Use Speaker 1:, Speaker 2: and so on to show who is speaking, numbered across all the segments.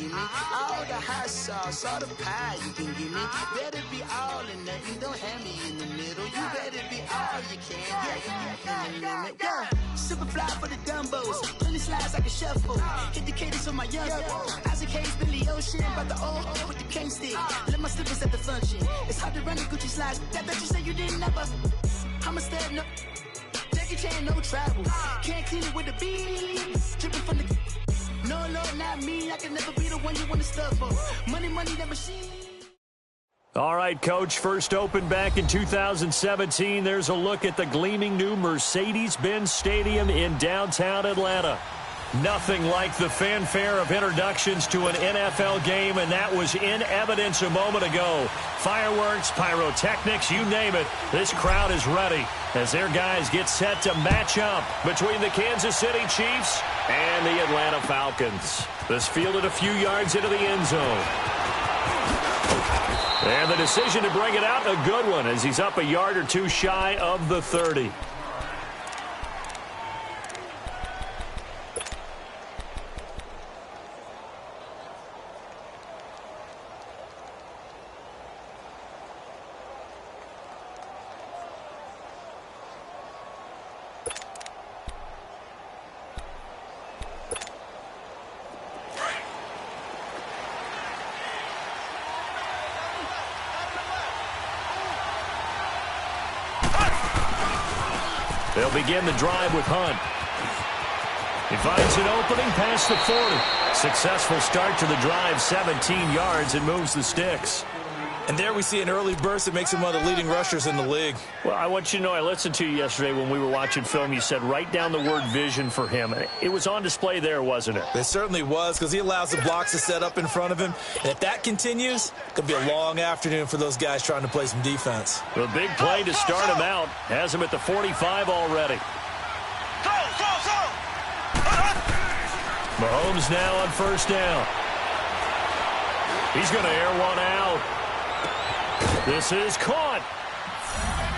Speaker 1: give me all the hot sauce, all the pie you can give me. Better be all or nothing, don't have me in the middle. You better be all you can, yeah, in the limit, yeah. Super fly for the dumbos, plenty slides like a shuffle. Hit the cadence on my young Isaac Hayes, Billy Ocean, about the old with the cane stick. Let my slippers at the function. It's hard to run the Gucci slides. That bet you say you didn't never. I'm a stab, no. Jackie Chan, no travel. Can't clean it with the beat. Dripping from the. No, Lord, not me. I can never be the one you want to stuff for. Money, that machine.
Speaker 2: All right, Coach, first opened back in 2017. There's a look at the gleaming new Mercedes-Benz Stadium in downtown Atlanta. Nothing like the fanfare of introductions to an NFL game, and that was in evidence a moment ago. Fireworks, pyrotechnics, you name it. This crowd is ready as their guys get set to match up between the Kansas City Chiefs and the Atlanta Falcons. This fielded a few yards into the end zone. And the decision to bring it out, a good one, as he's up a yard or two shy of the 30. They'll begin the drive with Hunt. He finds an opening past the 40. Successful start to the drive, 17 yards, and moves the sticks.
Speaker 3: And there we see an early burst that makes him one of the leading rushers in the league.
Speaker 2: Well, I want you to know, I listened to you yesterday when we were watching film. You said write down the word vision for him. It was on display there, wasn't it?
Speaker 3: It certainly was, because he allows the blocks to set up in front of him. And if that continues, it could be a long afternoon for those guys trying to play some defense.
Speaker 2: The big play to start him out has him at the 45 already. Mahomes now on first down. He's going to air one out. This is caught.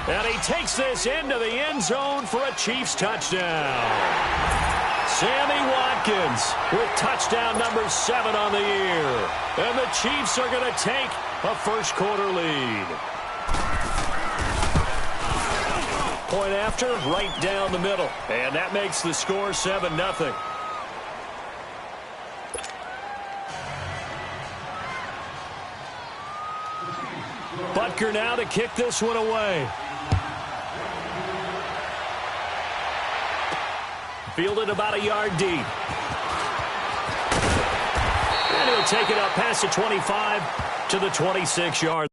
Speaker 2: And he takes this into the end zone for a Chiefs touchdown. Sammy Watkins with touchdown number 7 on the year. And the Chiefs are going to take a first quarter lead. Point after, right down the middle. And that makes the score 7-0. Butker now to kick this one away. Fielded about a yard deep. And he'll take it up past the 25 to the 26-yard.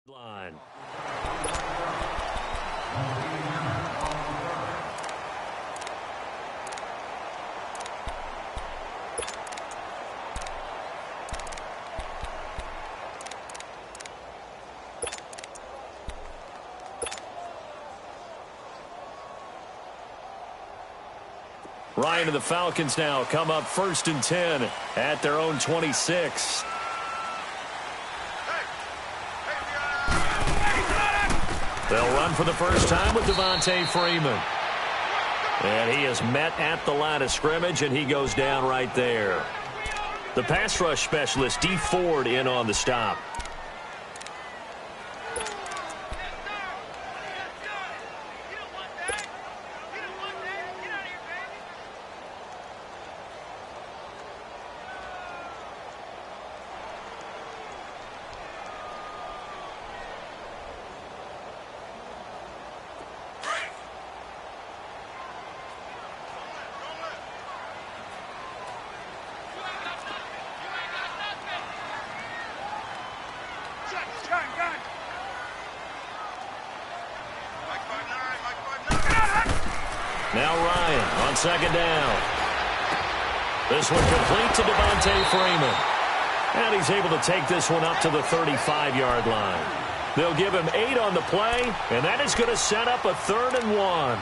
Speaker 2: Line. Ryan and the Falcons now come up 1st and 10 at their own 26. They'll run for the first time with Devontae Freeman. And he is met at the line of scrimmage, and he goes down right there. The pass rush specialist, D. Ford, in on the stop. Now Ryan on second down. This one complete to Devontae Freeman. And he's able to take this one up to the 35-yard line. They'll give him 8 on the play, and that is going to set up a 3rd and 1.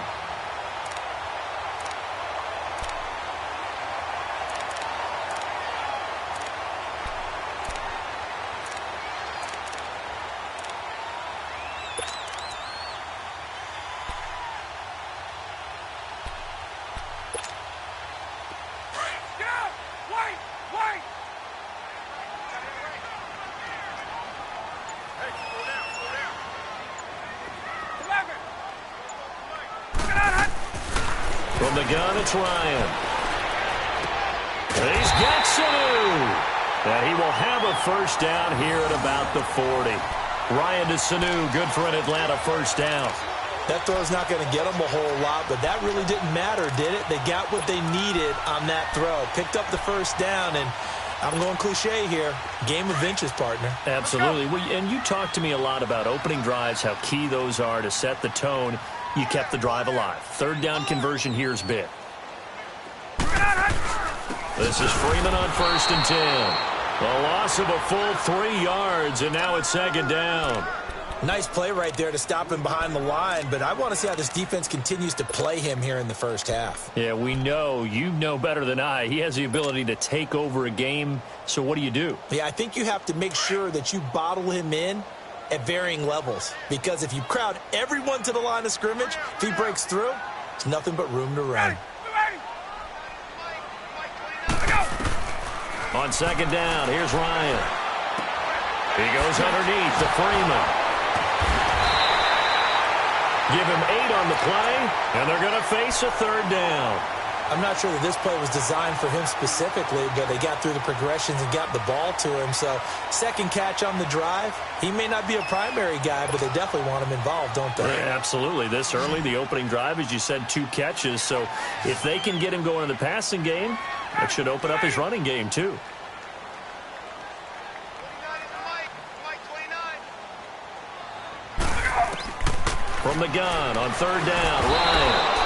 Speaker 2: From the gun, it's Ryan. And he's got Sanu. And he will have a first down here at about the 40. Ryan to Sanu, good for an Atlanta first down.
Speaker 3: That throw's not going to get them a whole lot, but that really didn't matter, did it? They got what they needed on that throw. Picked up the first down, and I'm going cliche here. Game of inches, partner.
Speaker 2: Absolutely. And you talked to me a lot about opening drives, how key those are to set the tone. You kept the drive alive. Third down conversion here is big. This is Freeman on 1st and 10. A loss of a full 3 yards, and now it's second down.
Speaker 3: Nice play right there to stop him behind the line, but I want to see how this defense continues to play him here in the first half.
Speaker 2: Yeah, we know. You know better than I. He has the ability to take over a game, so what do you do?
Speaker 3: Yeah, I think you have to make sure that you bottle him in at varying levels, because if you crowd everyone to the line of scrimmage, if he breaks through, there's nothing but room to run.
Speaker 2: On second down, here's Ryan. He goes underneath to Freeman. Give him 8 on the play, and they're going to face a third down.
Speaker 3: I'm not sure that this play was designed for him specifically, but they got through the progressions and got the ball to him. So second catch on the drive. He may not be a primary guy, but they definitely want him involved, don't they?
Speaker 2: Yeah, absolutely. This early, the opening drive, as you said, 2 catches. So if they can get him going in the passing game, that should open up his running game too. From the gun on third down, Ryan.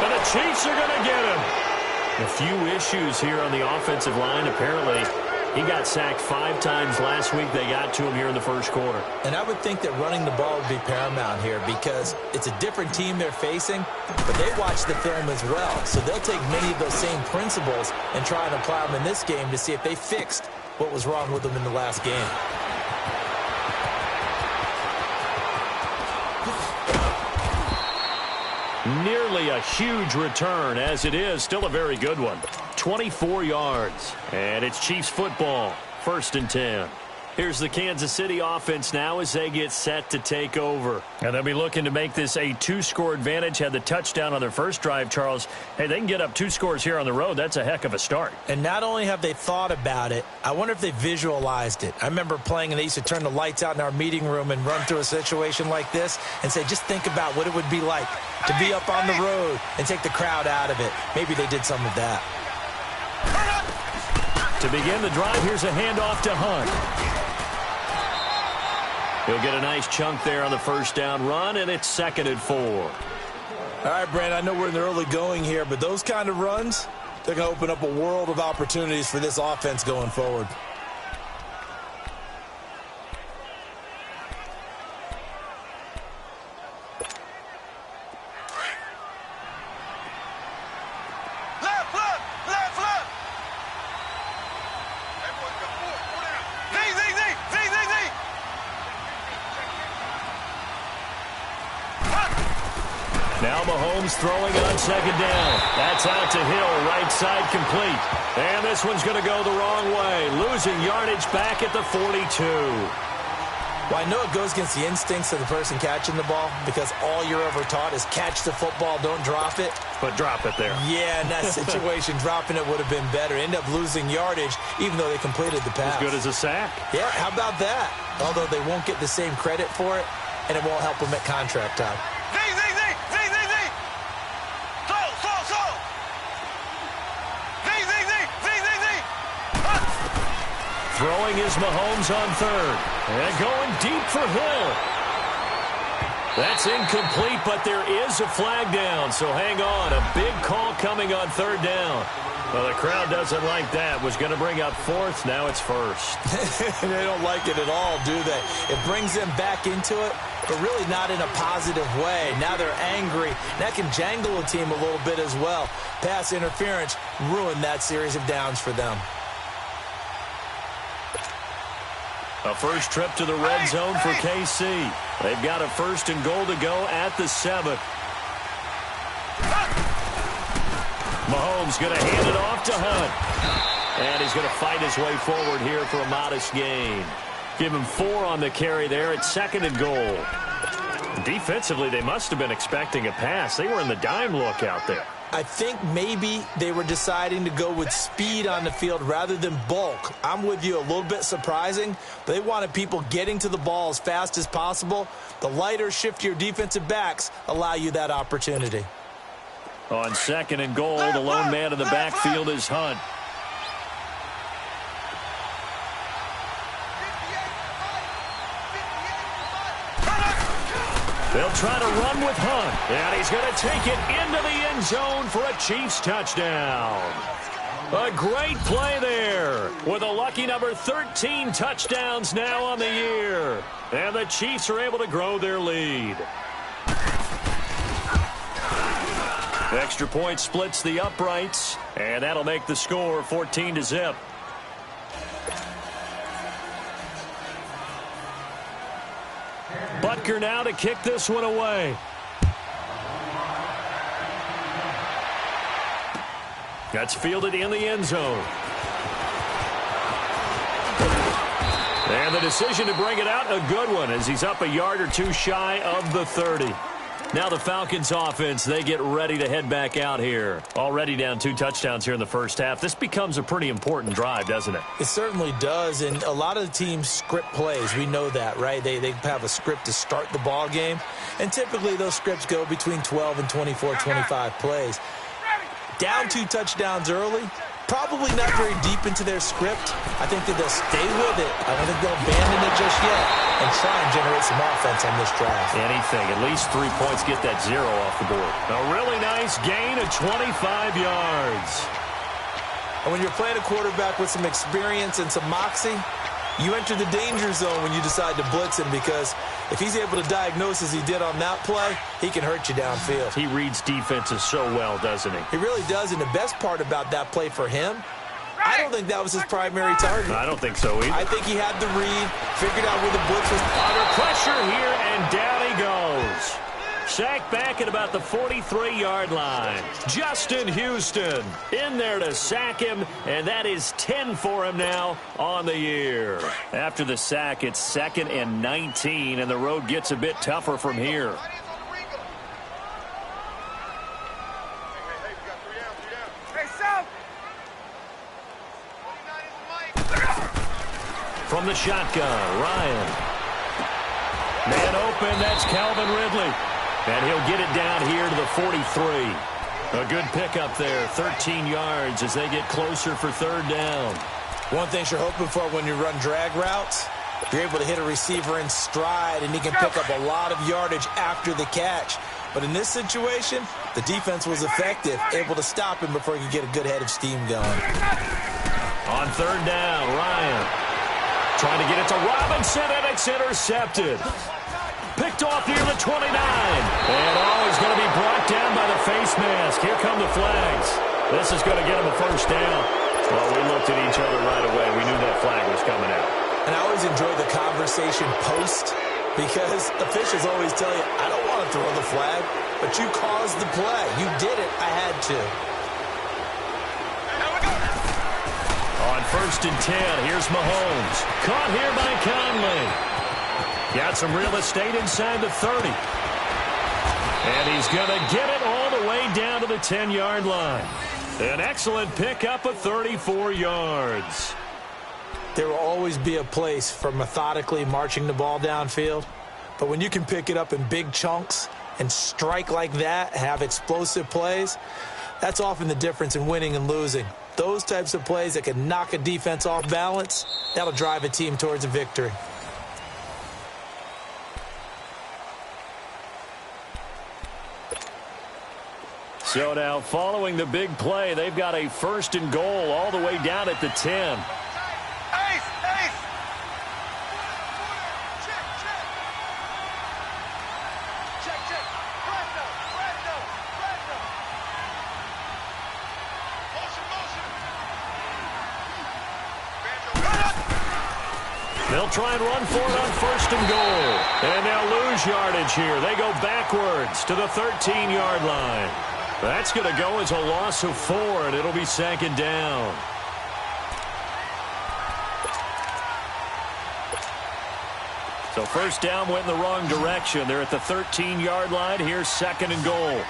Speaker 2: And the Chiefs are going to get him. A few issues here on the offensive line. Apparently, he got sacked 5 times last week. They got to him here in the first quarter.
Speaker 3: And I would think that running the ball would be paramount here because it's a different team they're facing, but they watch the film as well. So they'll take many of those same principles and try and apply them in this game to see if they fixed what was wrong with them in the last game.
Speaker 2: Nearly a huge return, as it is still a very good one. 24 yards, and it's Chiefs football. 1st and 10. Here's the Kansas City offense now as they get set to take over. And they'll be looking to make this a 2-score advantage. Had the touchdown on their first drive, Charles. Hey, they can get up 2 scores here on the road. That's a heck of a start.
Speaker 3: And not only have they thought about it, I wonder if they visualized it. I remember playing, and they used to turn the lights out in our meeting room and run through a situation like this and say, just think about what it would be like to be up on the road and take the crowd out of it. Maybe they did some of that.
Speaker 2: To begin the drive, here's a handoff to Hunt. He'll get a nice chunk there on the first down run, and it's 2nd and 4.
Speaker 3: All right, Brandon, I know we're in the early going here, but those kind of runs, they're going to open up a world of opportunities for this offense going forward.
Speaker 2: Now Mahomes throwing on second down. That's out to Hill, right side complete. And this one's going to go the wrong way. Losing yardage back at the 42.
Speaker 3: Well, I know it goes against the instincts of the person catching the ball because all you're ever taught is catch the football, don't drop it.
Speaker 2: But drop it there.
Speaker 3: Yeah, in that situation, dropping it would have been better. End up losing yardage even though they completed the pass.
Speaker 2: As good as a sack.
Speaker 3: Yeah, how about that? Although they won't get the same credit for it, and it won't help them at contract time.
Speaker 2: Throwing is Mahomes on third. And going deep for Hill. That's incomplete, but there is a flag down, so hang on. A big call coming on third down. Well, the crowd doesn't like that. Was going to bring up 4th. Now it's 1st.
Speaker 3: They don't like it at all, do they? It brings them back into it, but really not in a positive way. Now they're angry. That can jangle a team a little bit as well. Pass interference ruined that series of downs for them.
Speaker 2: A first trip to the red zone for KC. They've got a 1st and goal to go at the 7. Mahomes going to hand it off to Hunt. And he's going to fight his way forward here for a modest gain. Give him 4 on the carry there. It's 2nd and goal. Defensively, they must have been expecting a pass. They were in the dime look out there.
Speaker 3: I think maybe they were deciding to go with speed on the field rather than bulk. I'm with you, a little bit surprising. They wanted people getting to the ball as fast as possible. The lighter, shiftier defensive backs allow you that opportunity.
Speaker 2: On 2nd and goal, the lone man in the backfield is Hunt. They'll try to run with Hunt, and he's going to take it into the end zone for a Chiefs touchdown. A great play there with a lucky number 13 touchdowns now on the year. And the Chiefs are able to grow their lead. The extra point splits the uprights, and that'll make the score 14-0. Butker now to kick this one away. That's fielded in the end zone. And the decision to bring it out, a good one, as he's up a yard or two shy of the 30. Now the Falcons offense, they get ready to head back out here. Already down 2 touchdowns here in the first half. This becomes a pretty important drive, doesn't it?
Speaker 3: It certainly does, and a lot of the teams script plays. We know that, right? They have a script to start the ball game, and typically those scripts go between 12 and 24, 25 plays. Down 2 touchdowns early, probably not very deep into their script. I think that they'll stay with it. I don't think they'll abandon it just yet and try and generate some offense on this drive.
Speaker 2: Anything. At least 3 points, get that 0 off the board. A really nice gain of 25 yards.
Speaker 3: And when you're playing a quarterback with some experience and some moxie, you enter the danger zone when you decide to blitz him, because if he's able to diagnose as he did on that play, he can hurt you downfield.
Speaker 2: He reads defenses so well, doesn't he?
Speaker 3: He really does, and the best part about that play for him, I don't think that was his primary target.
Speaker 2: I don't think so either.
Speaker 3: I think he had the read, figured out where the blitz was.
Speaker 2: Under pressure here, and down he goes. Sacked back at about the 43-yard line. Justin Houston in there to sack him, and that is 10 for him now on the year. After the sack, it's 2nd and 19, and the road gets a bit tougher from here. From the shotgun, Ryan. Man open, that's Calvin Ridley. And he'll get it down here to the 43. A good pickup there, 13 yards as they get closer for 3rd down.
Speaker 3: One thing you're hoping for when you run drag routes, you're able to hit a receiver in stride, and he can pick up a lot of yardage after the catch. But in this situation, the defense was effective, able to stop him before he could get a good head of steam going.
Speaker 2: On 3rd down, Ryan trying to get it to Robinson, and it's intercepted. Picked off near the 29. And he's going to be brought down by the face mask. Here come the flags. This is going to get him a 1st down. Well, we looked at each other right away. We knew that flag was coming out.
Speaker 3: And I always enjoy the conversation post, because officials always tell you, I don't want to throw the flag, but you caused the play. You did it. I had to.
Speaker 2: On 1st and 10, here's Mahomes. Caught here by Conley. Got some real estate inside the 30. And he's going to get it all the way down to the 10-yard line. An excellent pickup of 34 yards.
Speaker 3: There will always be a place for methodically marching the ball downfield. But when you can pick it up in big chunks and strike like that, have explosive plays, that's often the difference in winning and losing. Those types of plays that can knock a defense off balance, that'll drive a team towards a victory.
Speaker 2: So now, following the big play, they've got a 1st and goal all the way down at the 10. They'll try and run for it on 1st and goal. And they'll lose yardage here. They go backwards to the 13-yard line. That's going to go as a loss of 4, and it'll be 2nd down. So 1st down went in the wrong direction. They're at the 13-yard line. Here's 2nd and goal.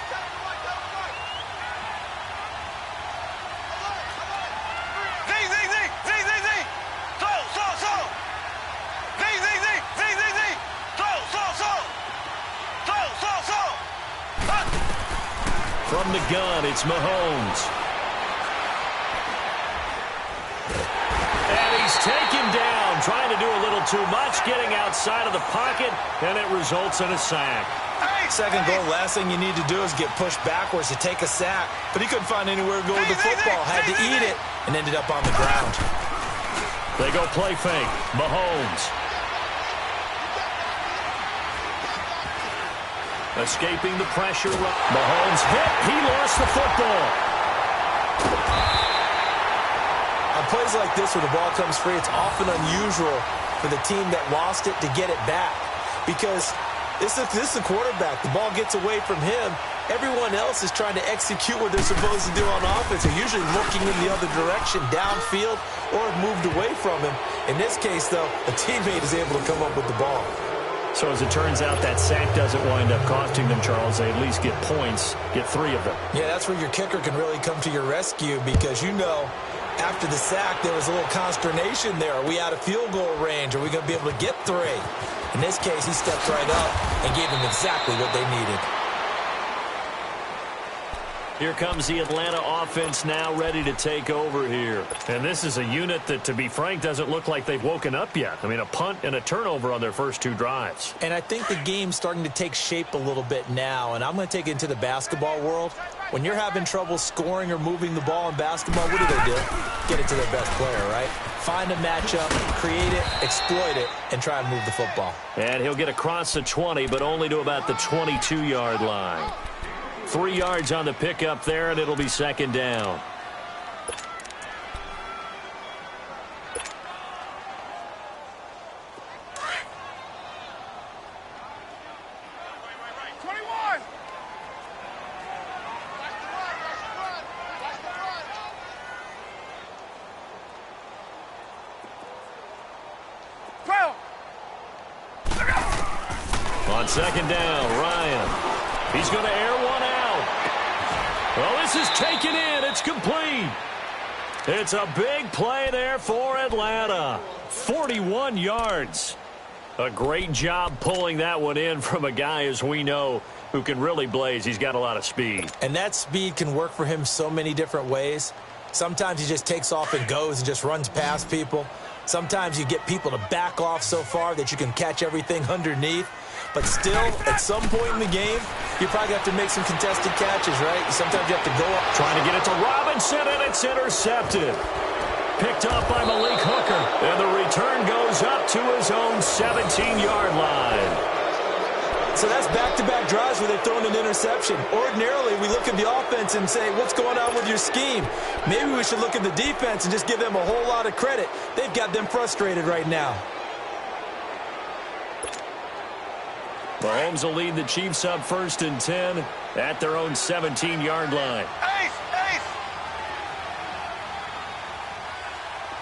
Speaker 2: gun. It's Mahomes. And he's taken down, trying to do a little too much, getting outside of the pocket, and it results in a sack.
Speaker 3: Second goal, last thing you need to do is get pushed backwards to take a sack. But he couldn't find anywhere to go with the football. Had to eat it and ended up on the ground.
Speaker 2: They go play fake. Mahomes. Escaping the pressure. Mahomes hit. He lost the football.
Speaker 3: On plays like this where the ball comes free, it's often unusual for the team that lost it to get it back. Because this is the quarterback. The ball gets away from him. Everyone else is trying to execute what they're supposed to do on offense. They're usually looking in the other direction, downfield, or have moved away from him. In this case, though, a teammate is able to come up with the ball.
Speaker 2: So as it turns out, that sack doesn't wind up costing them, Charles. They at least get points, get 3 of them. Yeah, that's where your kicker can really come to your rescue because, you know, after the sack, there was a little consternation there. Are we out of field goal range? Are we going to be able to get 3? In this case, he stepped right up and gave them exactly what they needed. Here comes the Atlanta offense now ready to take over here. And this is a unit that, to be frank, doesn't look like they've woken up yet. I mean, a punt and a turnover on their first 2 drives.
Speaker 3: And I think the game's starting to take shape a little bit now. And I'm going to take it into the basketball world. When you're having trouble scoring or moving the ball in basketball, what do? Get it to their best player, right? Find a matchup, create it, exploit it, and try and move the football.
Speaker 2: And he'll get across the 20, but only to about the 22-yard line. 3 yards on the pickup there, and it'll be second down. On second down, Ryan. He's going to air one out. Well, this is taken in. It's complete. It's a big play there for Atlanta. 41 yards. A great job pulling that one in from a guy, as we know, who can really blaze. He's got a lot of speed.
Speaker 3: And that speed can work for him so many different ways. Sometimes he just takes off and goes and just runs past people. Sometimes you get people to back off so far that you can catch everything underneath. But still, at some point in the game, you probably have to make some contested catches, right? Sometimes you have to go up.
Speaker 2: Trying to get it to Robinson, and it's intercepted. Picked up by Malik Hooker, and the return goes up to his own 17-yard line.
Speaker 3: So that's back-to-back drives where they've thrown an interception. Ordinarily, we look at the offense and say, what's going on with your scheme? Maybe we should look at the defense and just give them a whole lot of credit. They've got them frustrated right now.
Speaker 2: Mahomes will lead the Chiefs up 1st and 10 at their own 17-yard line.
Speaker 4: Ace! Ace!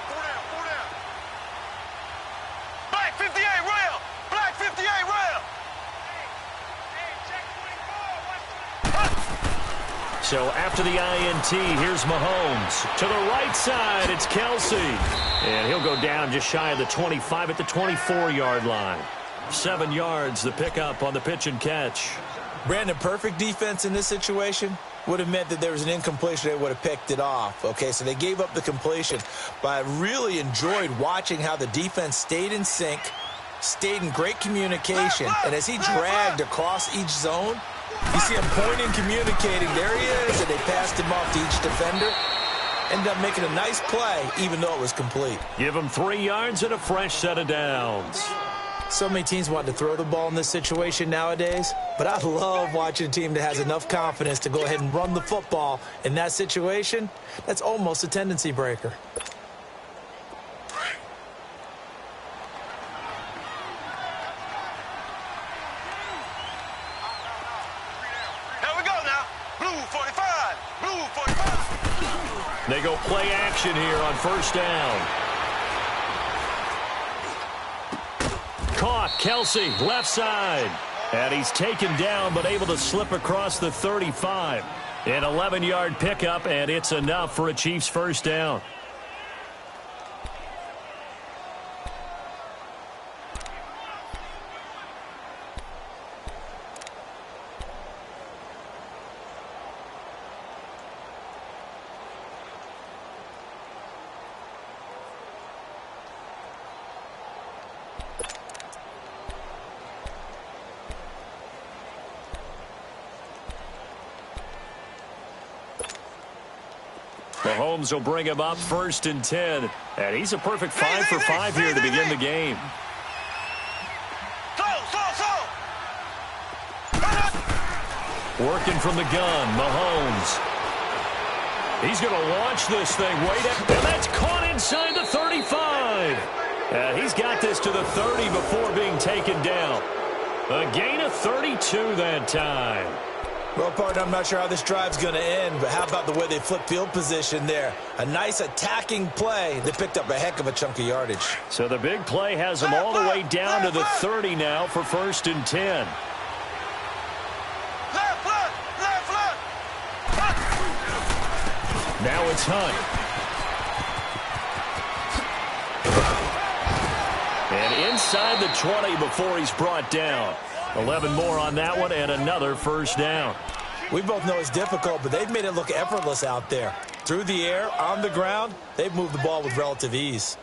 Speaker 4: 4 down. Black 58, rail! Black 58, rail! Hey, check 24.
Speaker 2: So after the INT, here's Mahomes. To the right side, it's Kelsey. And he'll go down just shy of the 25 at the 24-yard line. 7 yards, the pickup on the pitch and catch.
Speaker 3: Brandon, perfect defense in this situation would have meant that there was an incompletion. They would have picked it off. Okay, so they gave up the completion. But I really enjoyed watching how the defense stayed in sync, stayed in great communication. And as he dragged across each zone, you see him pointing, communicating. There he is, and they passed him off to each defender. Ended up making a nice play, even though it was complete.
Speaker 2: Give him 3 yards and a fresh set of downs.
Speaker 3: So many teams want to throw the ball in this situation nowadays, but I love watching a team that has enough confidence to go ahead and run the football in that situation. That's almost a tendency breaker.
Speaker 4: Here we go now. Blue 45. Blue 45.
Speaker 2: They go play action here on 1st down. Caught, Kelsey, left side. And he's taken down, but able to slip across the 35. An 11-yard pickup, and it's enough for a Chiefs 1st down. Mahomes will bring him up 1st and 10. And he's a perfect 5 for 5 here to begin the game. Working from the gun, Mahomes. He's going to launch this thing. Wait up, and that's caught inside the 35. And he's got this to the 30 before being taken down. A gain of 32 that time.
Speaker 3: Well, partner, I'm not sure how this drive's going to end, but how about the way they flip field position there? A nice attacking play. They picked up a heck of a chunk of yardage.
Speaker 2: So the big play has them all the way down to the 30 now for 1st and 10. Now it's Hunt. And inside the 20 before he's brought down. 11 more on that one and another 1st down.
Speaker 3: We both know it's difficult, but they've made it look effortless out there. Through the air, on the ground, they've moved the ball with relative ease.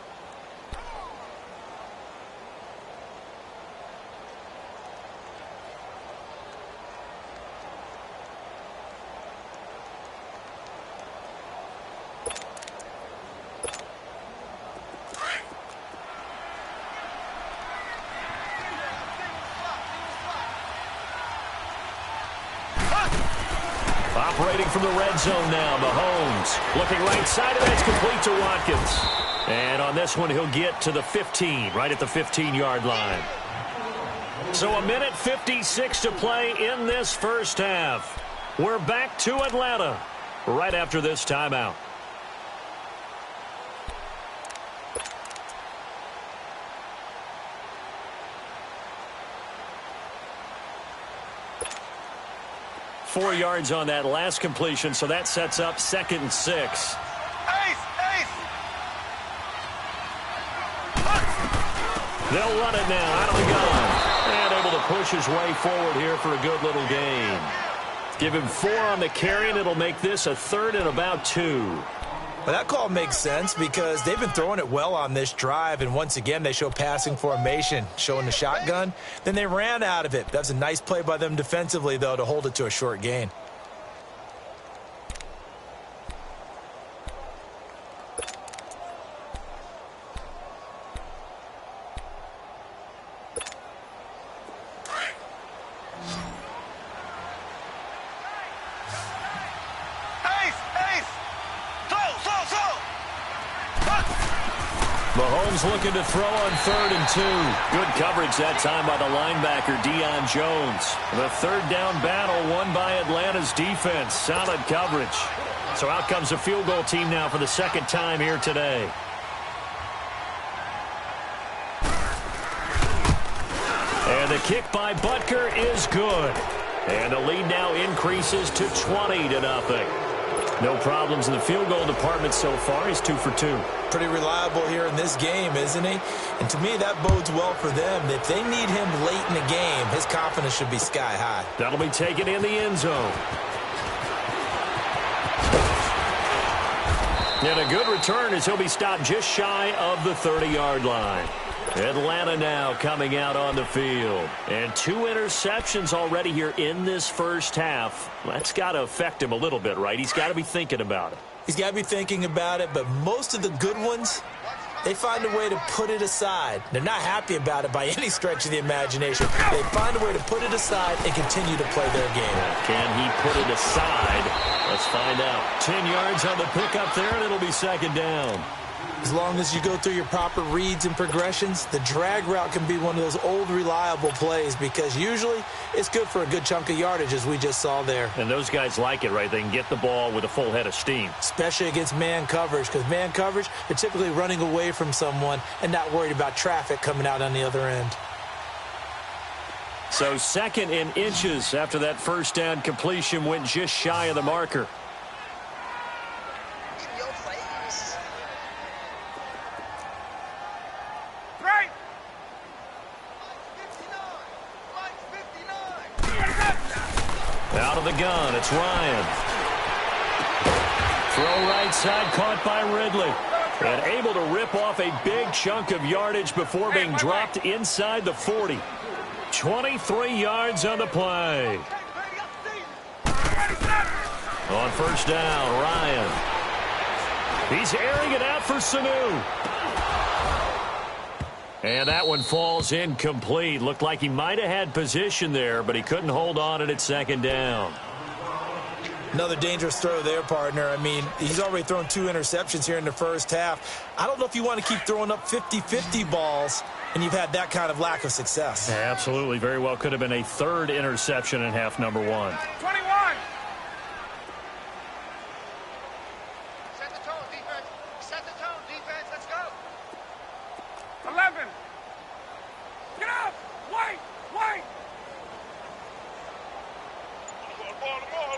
Speaker 2: Operating from the red zone now, Mahomes. Looking right side, and that's complete to Watkins. And on this one, he'll get to the 15, right at the 15-yard line. So a minute 56 to play in this first half. We're back to Atlanta right after this timeout. Four yards on that last completion, so that sets up 2nd and 6. They'll run it now out of the gun. And able to push his way forward here for a good little gain. Give him 4 on the carry, and it'll make this a 3rd and about 2.
Speaker 3: Well, that call makes sense because they've been throwing it well on this drive, and once again they show passing formation, showing the shotgun. Then they ran out of it. That's a nice play by them defensively, though, to hold it to a short gain.
Speaker 2: Mahomes looking to throw on 3rd and 2. Good coverage that time by the linebacker, Deion Jones. The 3rd down battle won by Atlanta's defense. Solid coverage. So out comes the field goal team now for the 2nd time here today. And the kick by Butker is good. And the lead now increases to 20-0. No problems in the field goal department so far. He's 2 for 2.
Speaker 3: Pretty reliable here in this game, isn't he? And to me, that bodes well for them. If they need him late in the game, his confidence should be sky high.
Speaker 2: That'll be taken in the end zone. And a good return as he'll be stopped just shy of the 30-yard line. Atlanta now coming out on the field. And 2 interceptions already here in this first half. That's got to affect him a little bit, right? He's got to be thinking about it.
Speaker 3: He's got to be thinking about it, but most of the good ones, they find a way to put it aside. They're not happy about it by any stretch of the imagination. They find a way to put it aside and continue to play their game.
Speaker 2: Can he put it aside? Let's find out. 10 yards on the pickup there, and it'll be 2nd down.
Speaker 3: As long as you go through your proper reads and progressions, the drag route can be one of those old reliable plays because usually it's good for a good chunk of yardage, as we just saw there.
Speaker 2: And those guys like it, right? They can get the ball with a full head of steam.
Speaker 3: Especially against man coverage, because man coverage, they're typically running away from someone and not worried about traffic coming out on the other end.
Speaker 2: So 2nd and inches after that 1st down completion went just shy of the marker. Out of the gun, it's Ryan. Throw right side, caught by Ridley. And able to rip off a big chunk of yardage before being dropped inside the 40. 23 yards on the play. On 1st down, Ryan. He's airing it out for Sanu. And that one falls incomplete. Looked like he might have had position there, but he couldn't hold on at second down.
Speaker 3: Another dangerous throw there, partner. I mean, he's already thrown 2 interceptions here in the first half. I don't know if you want to keep throwing up 50-50 balls, and you've had that kind of lack of success.
Speaker 2: Yeah, absolutely. Very well could have been a 3rd interception in half number 1.
Speaker 4: 21. Set the tone, defense. Set the tone, defense. Let's go. 11. Get up. Wait.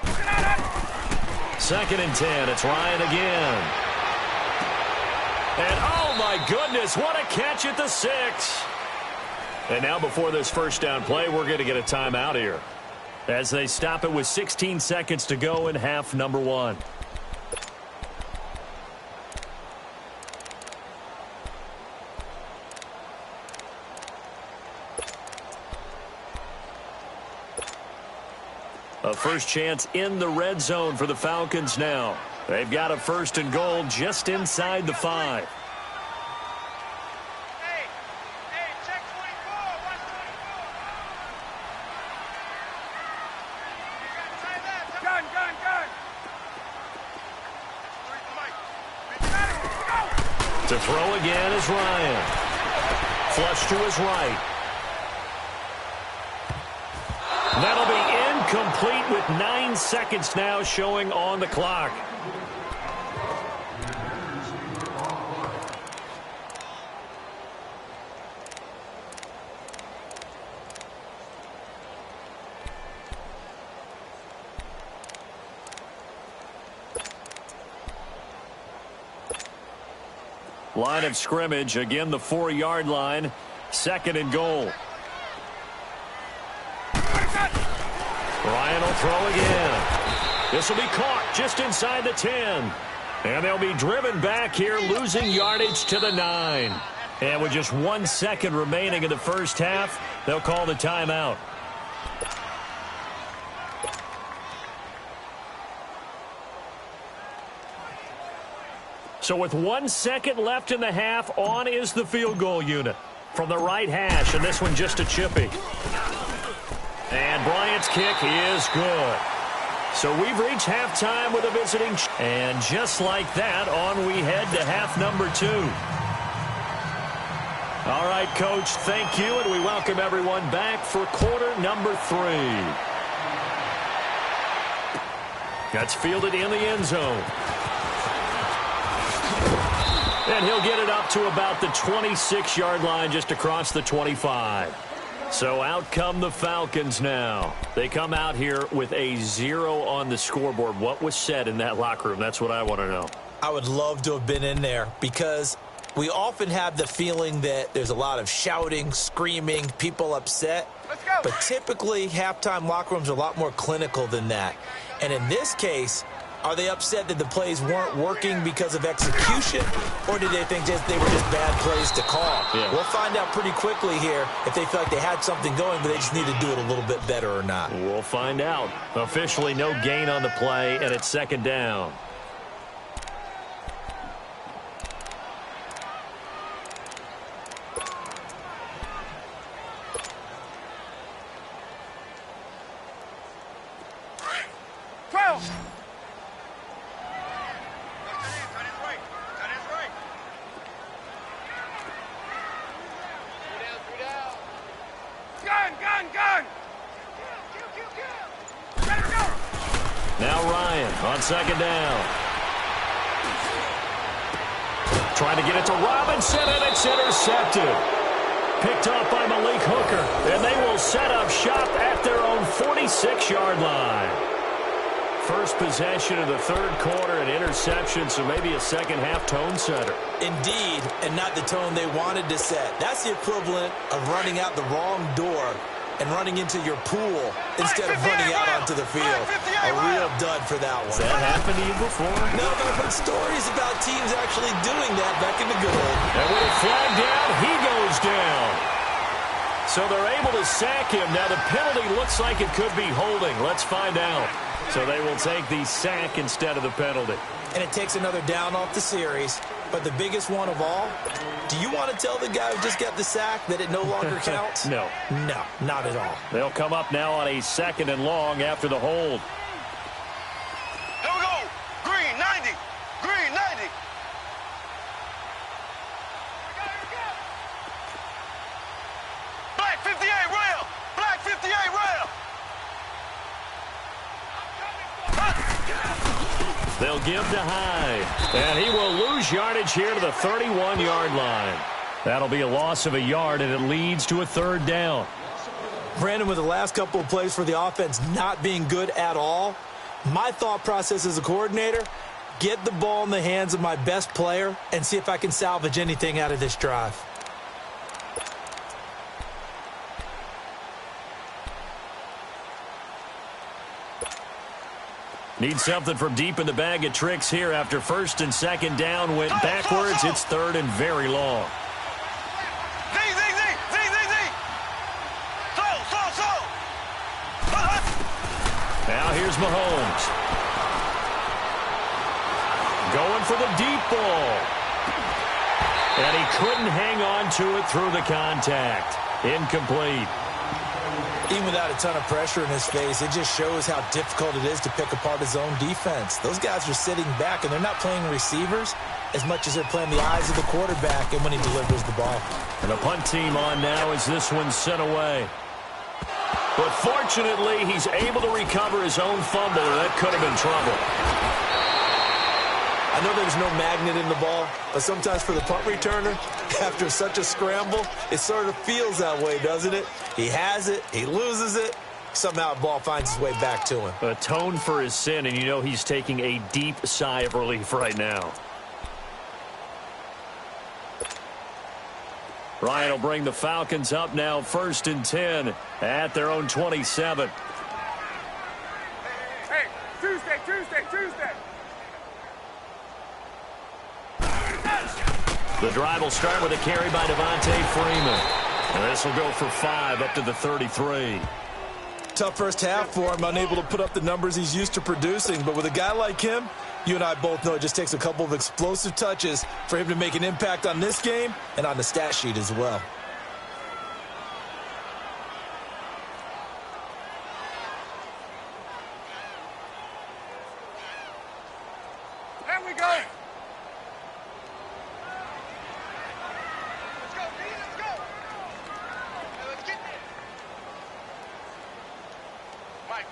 Speaker 4: Looking at it.
Speaker 2: 2nd and 10. It's Ryan again. And oh my goodness, what a catch at the 6. And now before this first down play, we're going to get a timeout here as they stop it with 16 seconds to go in half number 1. A first chance in the red zone for the Falcons now. They've got a 1st and goal just inside the 5.
Speaker 4: Hey, check 24. Watch 24. Gun.
Speaker 2: To throw again is Ryan. Flush to his right. That'll be incomplete with 9 seconds now showing on the clock. Line of scrimmage, again the 4-yard line. 2nd and goal. Ryan will throw again. This will be caught just inside the 10. And they'll be driven back here, losing yardage to the 9. And with just 1 second remaining in the first half, they'll call the timeout. So with 1 second left in the half, on is the field goal unit from the right hash, and this one just a chippy. And Bryant's kick is good. So we've reached halftime with a visiting. And just like that, on we head to half number 2. All right, Coach, thank you, and we welcome everyone back for quarter number 3. That's fielded in the end zone. And he'll get it up to about the 26-yard line, just across the 25. So out come the Falcons now. They come out here with a 0 on the scoreboard. What was said in that locker room? That's what I want to know.
Speaker 3: I would love to have been in there because we often have the feeling that there's a lot of shouting, screaming, people upset.
Speaker 4: Let's go.
Speaker 3: But typically, halftime locker rooms are a lot more clinical than that. And in this case, are they upset that the plays weren't working because of execution, or did they think they were just bad plays to call?
Speaker 2: Yeah.
Speaker 3: We'll find out pretty quickly here if they feel like they had something going, but they just need to do it a little bit better or not.
Speaker 2: We'll find out. Officially no gain on the play, and it's 2nd down. Now Ryan on 2nd down. Trying to get it to Robinson, and it's intercepted. Picked off by Malik Hooker, and they will set up shop at their own 46-yard line. First possession of the 3rd quarter, an interception, so maybe a second-half tone setter.
Speaker 3: Indeed, and not the tone they wanted to set. That's the equivalent of running out the wrong door and running into your pool instead of running out onto the field. A real dud for that one.
Speaker 2: Has that happened to you before?
Speaker 3: No, but I've heard stories about teams actually doing that back in the good old.
Speaker 2: And with a flag down, he goes down. So they're able to sack him. Now the penalty looks like it could be holding. Let's find out. So they will take the sack instead of the penalty.
Speaker 3: and it takes another down off the series. But the biggest one of all, do you want to tell the guy who just got the sack that it no longer counts?
Speaker 2: No.
Speaker 3: No, not at all.
Speaker 2: They'll come up now on a 2nd and long after the hold.
Speaker 4: Here we go. Green, 90. Green, 90. Black 58 rail. Black 58 rail.
Speaker 2: They'll give to High, and he will lose yardage here to the 31-yard line. That'll be a loss of a yard, and it leads to a 3rd down.
Speaker 3: Brandon, with the last couple of plays for the offense not being good at all, my thought process as a coordinator, get the ball in the hands of my best player and see if I can salvage anything out of this drive.
Speaker 2: Need something from deep in the bag of tricks here after 1st and 2nd down. Went backwards. It's 3rd and very long. Now here's Mahomes. Going for the deep ball. And he couldn't hang on to it through the contact. Incomplete.
Speaker 3: Even without a ton of pressure in his face, it just shows how difficult it is to pick apart his own defense. Those guys are sitting back, and they're not playing receivers as much as they're playing the eyes of the quarterback and when he delivers the ball.
Speaker 2: And the punt team on now as this one's sent away. But fortunately, he's able to recover his own fumble, or that could have been trouble.
Speaker 3: I know there's no magnet in the ball, but sometimes for the punt returner, after such a scramble, it sort of feels that way, doesn't it? He has it, he loses it, somehow the ball finds its way back to him.
Speaker 2: Atone for his sin, and you know he's taking a deep sigh of relief right now. Ryan will bring the Falcons up now 1st and 10 at their own 27.
Speaker 4: Hey, Tuesday.
Speaker 2: The drive will start with a carry by Devontae Freeman. And this will go for 5 up to the 33.
Speaker 3: Tough first half for him, unable to put up the numbers he's used to producing. But with a guy like him, you and I both know it just takes a couple of explosive touches for him to make an impact on this game and on the stat sheet as well.
Speaker 4: There we go.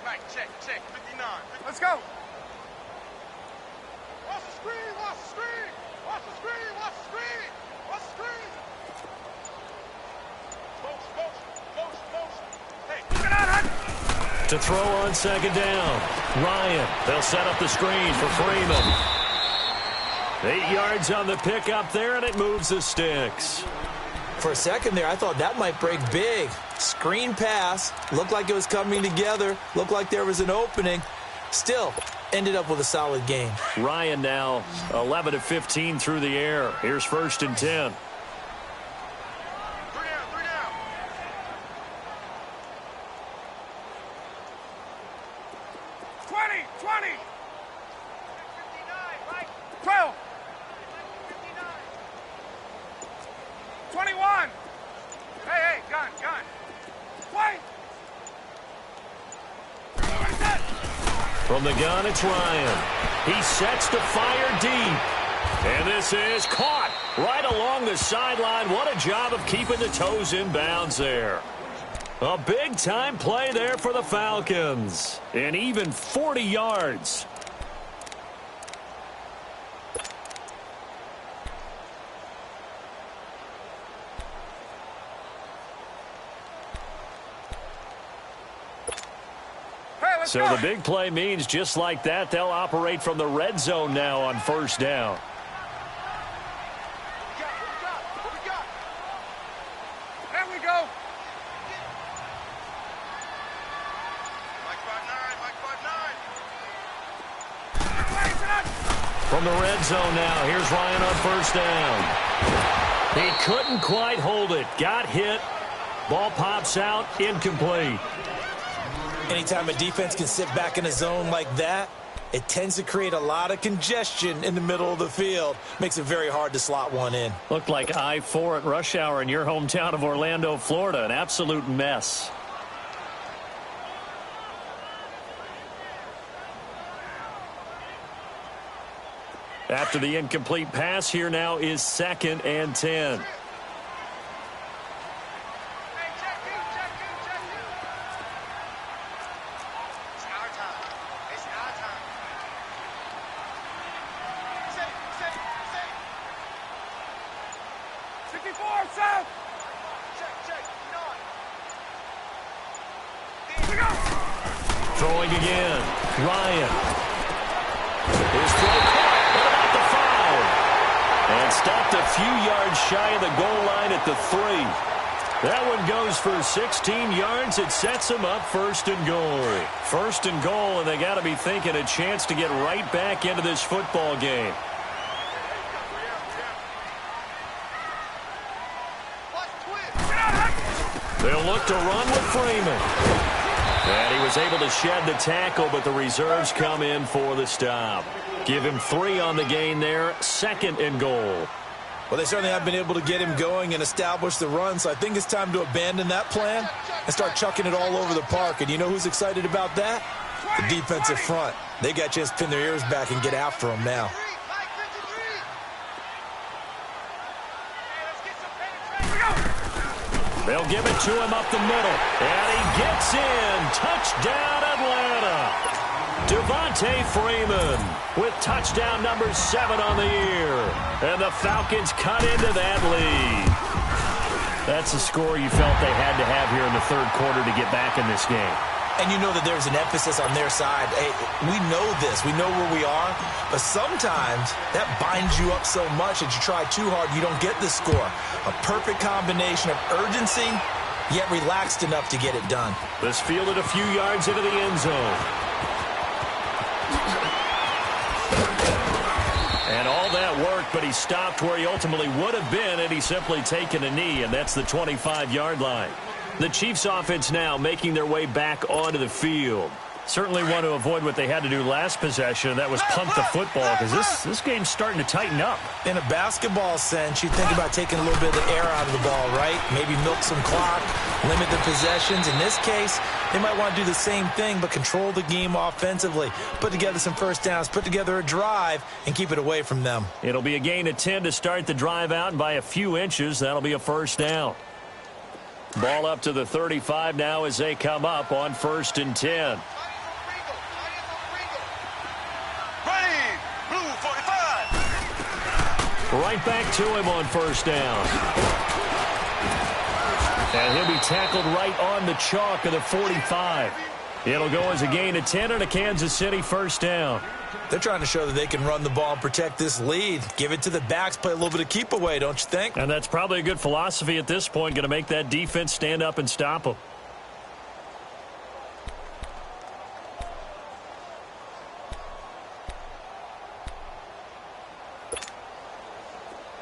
Speaker 4: Mike, check. 59. Let's go. Watch the screen. Motion. Hey, look it out,
Speaker 2: To throw on 2nd down. Ryan, they'll set up the screen for Freeman. 8 yards on the pickup there, and it moves the sticks.
Speaker 3: For a second there, I thought that might break big. Screen pass. Looked like it was coming together. Looked like there was an opening. Still, ended up with a solid game.
Speaker 2: Ryan now 11 of 15 through the air. Here's 1st and 10.
Speaker 4: 3 down. 20. 12. 21. Hey, gun. Wait.
Speaker 2: From the gun, it's Ryan. He sets to fire deep. And this is caught right along the sideline. What a job of keeping the toes in bounds there. A big-time play there for the Falcons. And even 40 yards. So the big play means just like that, they'll operate from the red zone now on 1st down.
Speaker 4: What we got? There we go. Mike 5'9".
Speaker 2: From the red zone now, here's Ryan on 1st down. He couldn't quite hold it. Got hit. Ball pops out. Incomplete.
Speaker 3: Anytime a defense can sit back in a zone like that, it tends to create a lot of congestion in the middle of the field. Makes it very hard to slot one in.
Speaker 2: Looked like I-4 at rush hour in your hometown of Orlando, Florida. An absolute mess. After the incomplete pass, here now is 2nd and 10. Throwing again. Ryan. His throw caught. What about the foul? And stopped a few yards shy of the goal line at the 3. That one goes for 16 yards. It sets them up 1st and goal. 1st and goal, and they got to be thinking a chance to get right back into this football game. They'll look to run with Freeman. And he was able to shed the tackle, but the reserves come in for the stop. Give him 3 on the gain there. 2nd and goal.
Speaker 3: Well, they certainly have been able to get him going and establish the run, so I think it's time to abandon that plan and start chucking it all over the park. And you know who's excited about that? The defensive front. They got a chance to pin their ears back and get after him now.
Speaker 2: They'll give it to him up the middle. And he gets in. Touchdown, Atlanta. Devontae Freeman with touchdown number 7 on the year. And the Falcons cut into that lead. That's a score you felt they had to have here in the 3rd quarter to get back in this game.
Speaker 3: And you know that there's an emphasis on their side. Hey, we know this. We know where we are. But sometimes that binds you up so much that you try too hard, you don't get the score. A perfect combination of urgency, yet relaxed enough to get it done.
Speaker 2: This fielded a few yards into the end zone. And all that worked, but he stopped where he ultimately would have been had he simply taken a knee, and that's the 25-yard line. The Chiefs offense now making their way back onto the field. Certainly want to avoid what they had to do last possession, that was punt the football, because this game's starting to tighten up.
Speaker 3: In a basketball sense, you think about taking a little bit of the air out of the ball, right? Maybe milk some clock, limit the possessions. In this case, they might want to do the same thing, but control the game offensively. Put together some first downs, put together a drive, and keep it away from them.
Speaker 2: It'll be a gain of 10 to start the drive out, and by a few inches, that'll be a 1st down. Ball up to the 35 now as they come up on 1st and 10. Right back to him on 1st down. And he'll be tackled right on the chalk of the 45. It'll go as a gain of 10 and a Kansas City 1st down.
Speaker 3: They're trying to show that they can run the ball and protect this lead. Give it to the backs, play a little bit of keep away, don't you think?
Speaker 2: And that's probably a good philosophy at this point, going to make that defense stand up and stop them.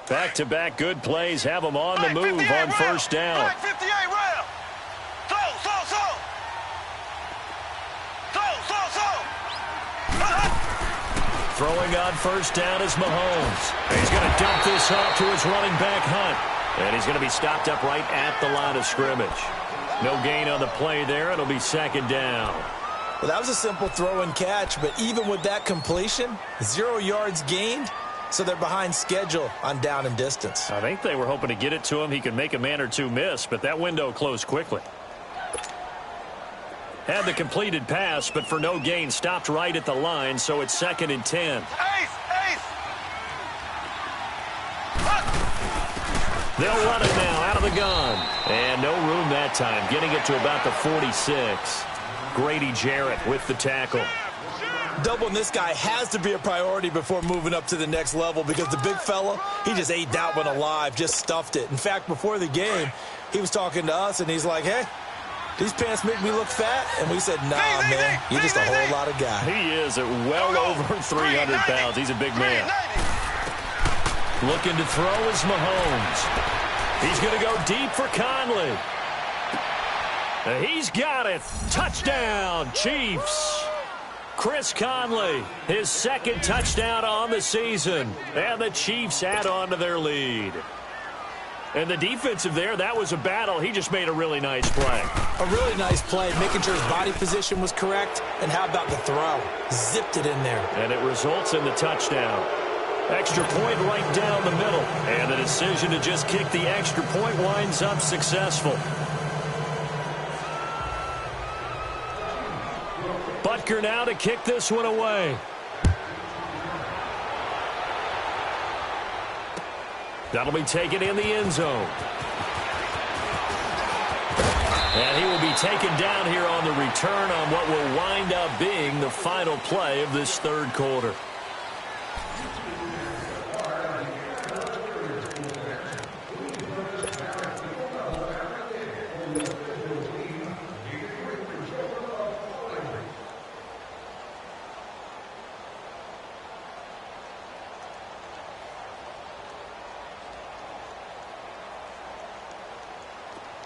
Speaker 2: Back-to-back good plays have them on the move on 1st down. Throwing on 1st down is Mahomes. He's going to dump this off to his running back, Hunt. And he's going to be stopped up right at the line of scrimmage. No gain on the play there. It'll be 2nd down.
Speaker 3: Well, that was a simple throw and catch, but even with that completion, 0 yards gained. So they're behind schedule on down and distance.
Speaker 2: I think they were hoping to get it to him. He could make a man or two miss, but that window closed quickly. Had the completed pass, but for no gain, stopped right at the line, so it's 2nd and 10. They'll run it now out of the gun. And no room that time, getting it to about the 46. Grady Jarrett with the tackle.
Speaker 3: Doubling this guy has to be a priority before moving up to the next level, because the big fella, he just ate that one alive, just stuffed it. In fact, before the game, he was talking to us, and he's like, hey, these pants make me look fat? And we said, nah, man, you're just a whole lot of guy.
Speaker 2: He is at well over 300 pounds. He's a big man. Looking to throw is Mahomes. He's going to go deep for Conley. He's got it. Touchdown, Chiefs. Chris Conley, his second touchdown on the season. And the Chiefs add on to their lead. And the defensive there, that was a battle. He just made a really nice play.
Speaker 3: A really nice play, making sure his body position was correct. And how about the throw? Zipped it in there.
Speaker 2: And it results in the touchdown. Extra point right down the middle. And the decision to just kick the extra point winds up successful. Butker now to kick this one away. That'll be taken in the end zone. And he will be taken down here on the return on what will wind up being the final play of this third quarter.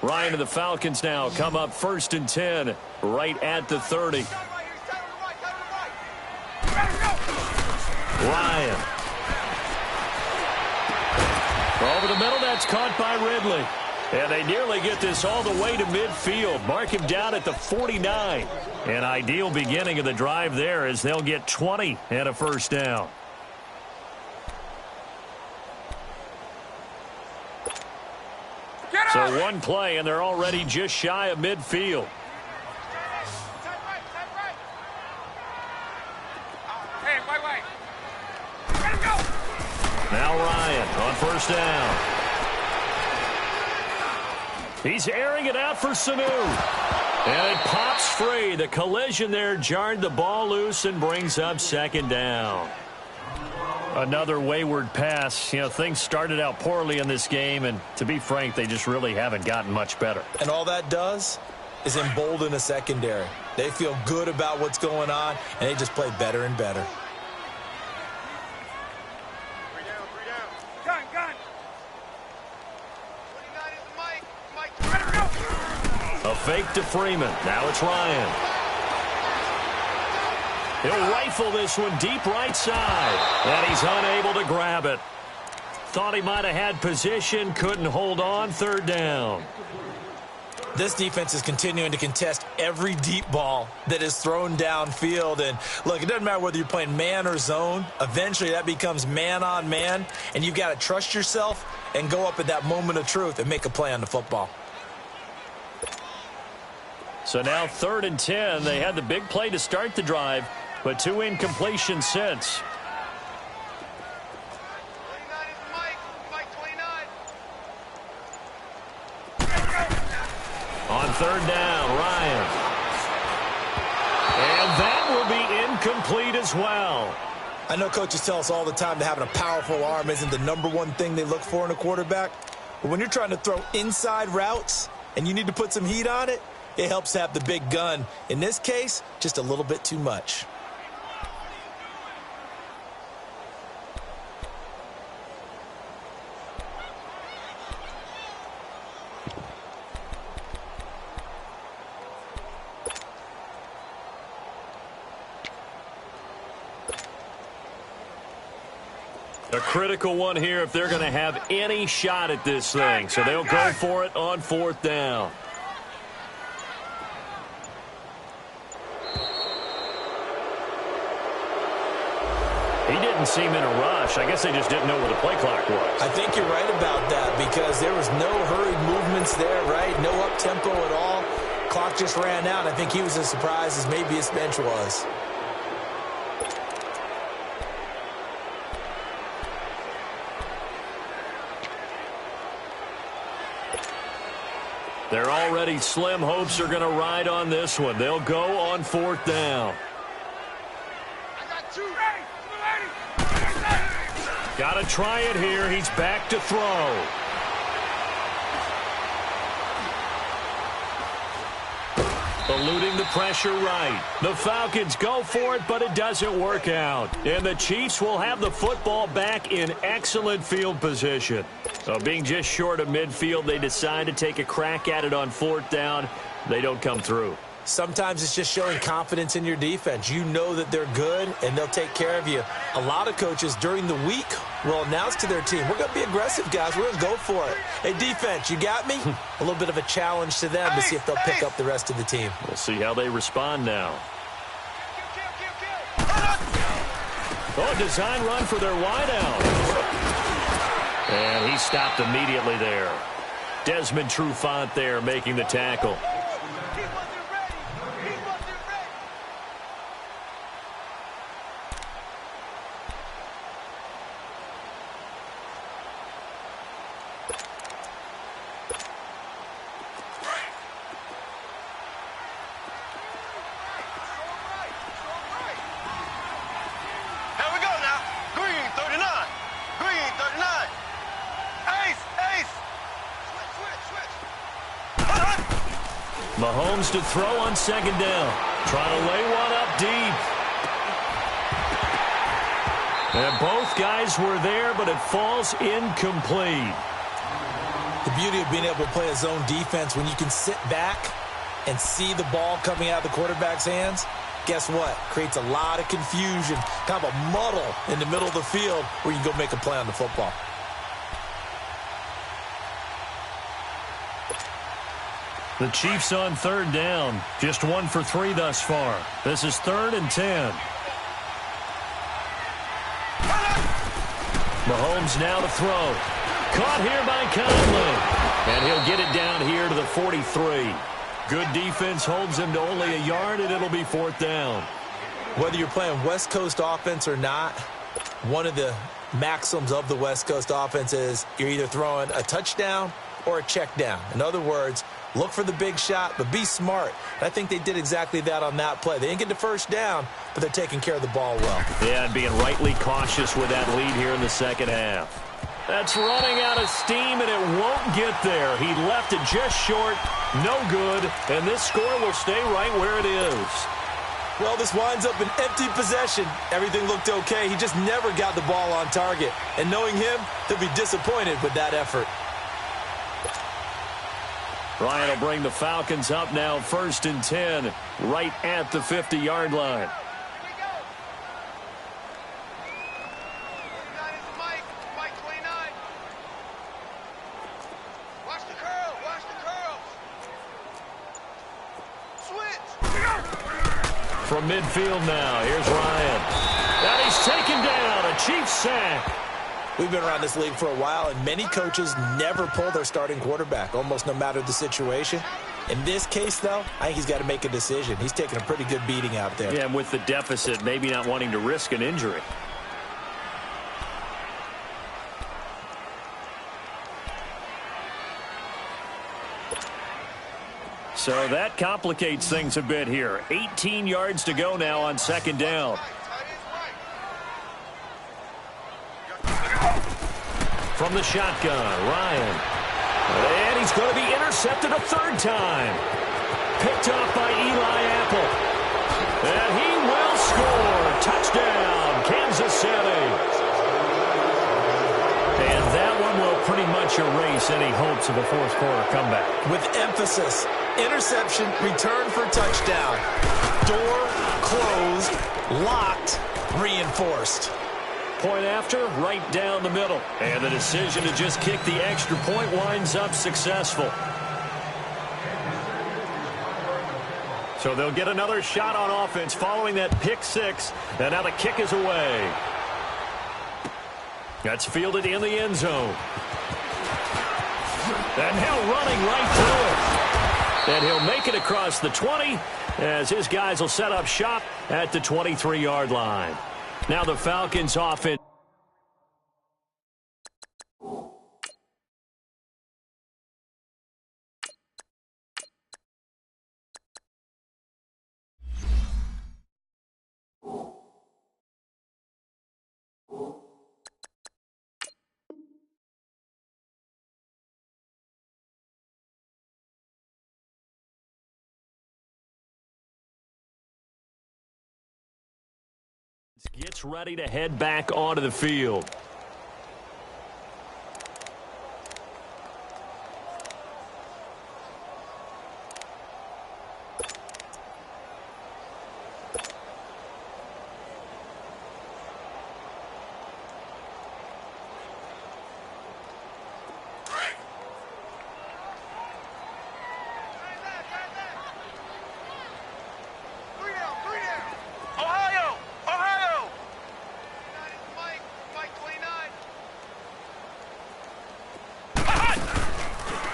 Speaker 2: Ryan and the Falcons now come up 1st and 10 right at the 30. Ryan. Over the middle, that's caught by Ridley. And they nearly get this all the way to midfield. Mark him down at the 49. An ideal beginning of the drive there as they'll get 20 and a first down. So one play, and they're already just shy of midfield. Now Ryan on first down. He's airing it out for Sanu. And it pops free. The collision there jarred the ball loose and brings up second down. Another wayward pass. You know, things started out poorly in this game, and to be frank, they just really haven't gotten much better. And all that does is embolden a secondary. They feel good about what's going on, and they just play better and better.
Speaker 4: 3 down. Gun. 29 is Mike. Let him go.
Speaker 2: A fake to Freeman. Now it's Ryan. He'll rifle this one deep right side. And he's unable to grab it. Thought he might have had position. Couldn't hold on. Third down.
Speaker 3: This defense is continuing to contest every deep ball that is thrown downfield. And, look, it doesn't matter whether you're playing man or zone. Eventually that becomes man on man. And you've got to trust yourself and go up at that moment of truth and make a play on the football.
Speaker 2: So now 3rd and 10. They had the big play to start the drive, but 2 incompletions since.
Speaker 4: 29 is Mike 29.
Speaker 2: On 3rd down, Ryan. And that will be incomplete as well.
Speaker 3: I know coaches tell us all the time that having a powerful arm isn't the #1 thing they look for in a quarterback. But when you're trying to throw inside routes and you need to put some heat on it, it helps to have the big gun. In this case, just a little bit too much.
Speaker 2: A critical one here if they're going to have any shot at this thing. So they'll go for it on 4th down. He didn't seem in a rush. I guess they just didn't know where the play clock was.
Speaker 3: I think you're right about that because there was no hurried movements there, right? No up-tempo at all. Clock just ran out. I think he was as surprised as maybe his bench was.
Speaker 2: They're already slim hopes are going to ride on this one. They'll go on 4th down.
Speaker 4: I got 2. Ready.
Speaker 2: Got to try it here. He's back to throw. Eluding the pressure right. The Falcons go for it, but it doesn't work out. And the Chiefs will have the football back in excellent field position. So being just short of midfield, they decide to take a crack at it on 4th down. They don't come through.
Speaker 3: Sometimes it's just showing confidence in your defense. You know that they're good, and they'll take care of you. A lot of coaches during the week will announce to their team, we're going to be aggressive, guys. We're going to go for it. Hey, defense, you got me? A little bit of a challenge to them to see if they'll pick up the rest of the team.
Speaker 2: We'll see how they respond now. Oh, design run for their wideout. And he stopped immediately there. Desmond Trufant there making the tackle. Mahomes to throw on second down. Trying to lay one up deep. And both guys were there, but it falls incomplete.
Speaker 3: The beauty of being able to play a zone defense when you can sit back and see the ball coming out of the quarterback's hands, guess what? Creates a lot of confusion, kind of a muddle in the middle of the field where you can go make a play on the football.
Speaker 2: The Chiefs on third down. Just 1 for 3 thus far. This is 3rd and 10. Mahomes now to throw. Caught here by Conley. And he'll get it down here to the 43. Good defense holds him to only a yard, and it'll be 4th down.
Speaker 3: Whether you're playing West Coast offense or not, one of the maxims of the West Coast offense is you're either throwing a touchdown or a check down. In other words, look for the big shot, but be smart. And I think they did exactly that on that play. They didn't get the first down, but they're taking care of the ball well.
Speaker 2: Yeah, and being rightly cautious with that lead here in the second half. That's running out of steam, and it won't get there. He left it just short, no good, and this score will stay right where it is.
Speaker 3: Well, this winds up an empty possession. Everything looked okay. He just never got the ball on target. And knowing him, he'll be disappointed with that effort.
Speaker 2: Ryan will bring the Falcons up now, 1st and 10, right at the 50-yard line. From midfield now, here's Ryan. And he's taken down, a Chiefs sack.
Speaker 3: We've been around this league for a while, and many coaches never pull their starting quarterback, almost no matter the situation. In this case, though, I think he's got to make a decision. He's taking a pretty good beating out there.
Speaker 2: Yeah, and with the deficit, maybe not wanting to risk an injury. So that complicates things a bit here. 18 yards to go now on second down. From the shotgun, Ryan. And he's going to be intercepted a 3rd time. Picked off by Eli Apple. And he will score. Touchdown, Kansas City. And that one will pretty much erase any hopes of a 4th quarter comeback.
Speaker 3: With emphasis, interception, return for touchdown. Door closed, locked, reinforced.
Speaker 2: Point after, right down the middle. And the decision to just kick the extra point winds up successful. So they'll get another shot on offense following that pick 6. And now the kick is away. That's fielded in the end zone. And now running right through it. And he'll make it across the 20 as his guys will set up shop at the 23-yard line. Now the Falcons offense. Gets ready to head back onto the field.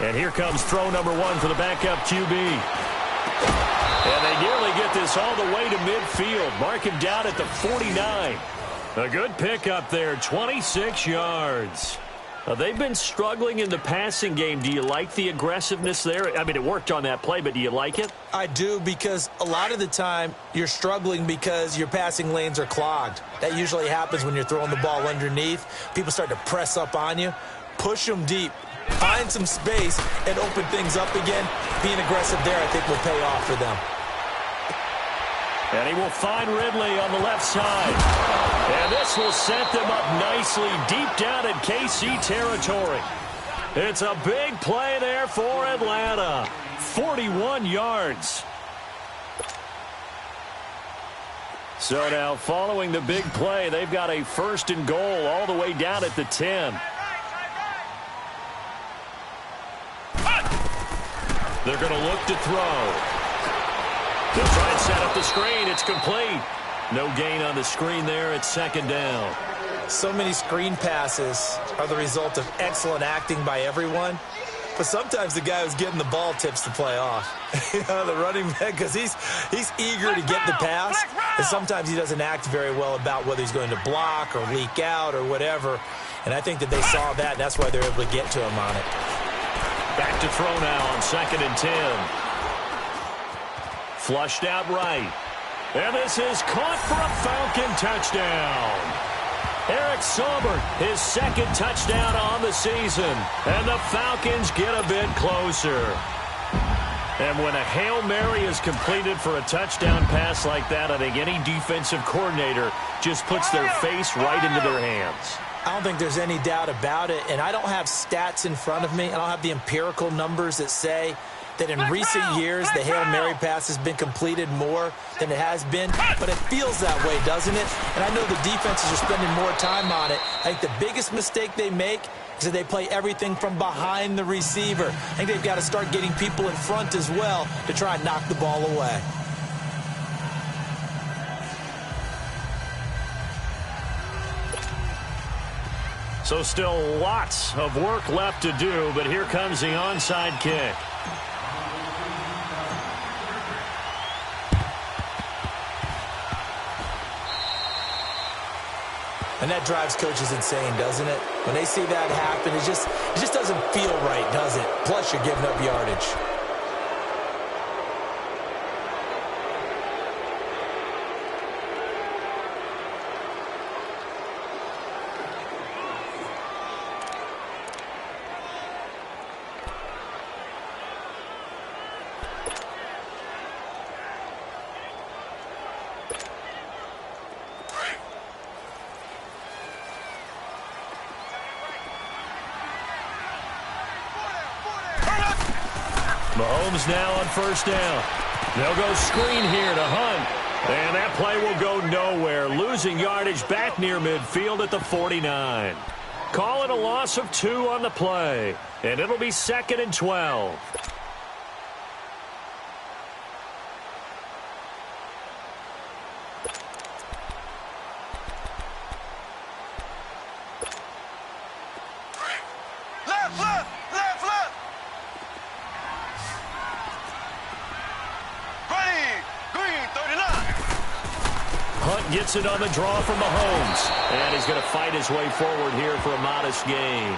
Speaker 2: And here comes throw number 1 for the backup QB. And they nearly get this all the way to midfield. Mark him down at the 49. A good pickup there, 26 yards. They've been struggling in the passing game. Do you like the aggressiveness there? I mean, it worked on that play, but do you like it?
Speaker 3: I do, because a lot of the time you're struggling because your passing lanes are clogged. That usually happens when you're throwing the ball underneath. People start to press up on you. Push them deep. Find some space and open things up again. Being aggressive there, I think, will pay off for them.
Speaker 2: And he will find Ridley on the left side. And this will set them up nicely deep down in KC territory. It's a big play there for Atlanta. 41 yards. So now following the big play, they've got a 1st and goal all the way down at the 10. They're going to look to throw. They'll try and set up the screen. It's complete. No gain on the screen there. It's 2nd down.
Speaker 3: So many screen passes are the result of excellent acting by everyone. But sometimes the guy who's getting the ball tips the play off. The running back, because he's eager to get the pass. And sometimes he doesn't act very well about whether he's going to block or leak out or whatever. And I think that they saw that, and that's why they're able to get to him on it.
Speaker 2: Back to throw now on 2nd and 10. Flushed out right. And this is caught for a Falcon touchdown. Eric Saubert, his 2nd touchdown on the season. And the Falcons get a bit closer. And when a Hail Mary is completed for a touchdown pass like that, I think any defensive coordinator just puts their face right into their hands.
Speaker 3: I don't think there's any doubt about it. And I don't have stats in front of me. I don't have the empirical numbers that say that in recent years the Hail Mary pass has been completed more than it has been, but it feels that way, doesn't it? And I know the defenses are spending more time on it. I think the biggest mistake they make is that they play everything from behind the receiver. I think they've got to start getting people in front as well to try and knock the ball away.
Speaker 2: So still lots of work left to do, but here comes the onside kick.
Speaker 3: And that drives coaches insane, doesn't it? When they see that happen, it just doesn't feel right, does it? Plus, you're giving up yardage.
Speaker 2: Mahomes now on 1st down. They'll go screen here to Hunt. And that play will go nowhere. Losing yardage back near midfield at the 49. Call it a loss of 2 on the play. And it'll be 2nd and 12. Gets it on the draw from Mahomes. And he's going to fight his way forward here for a modest gain.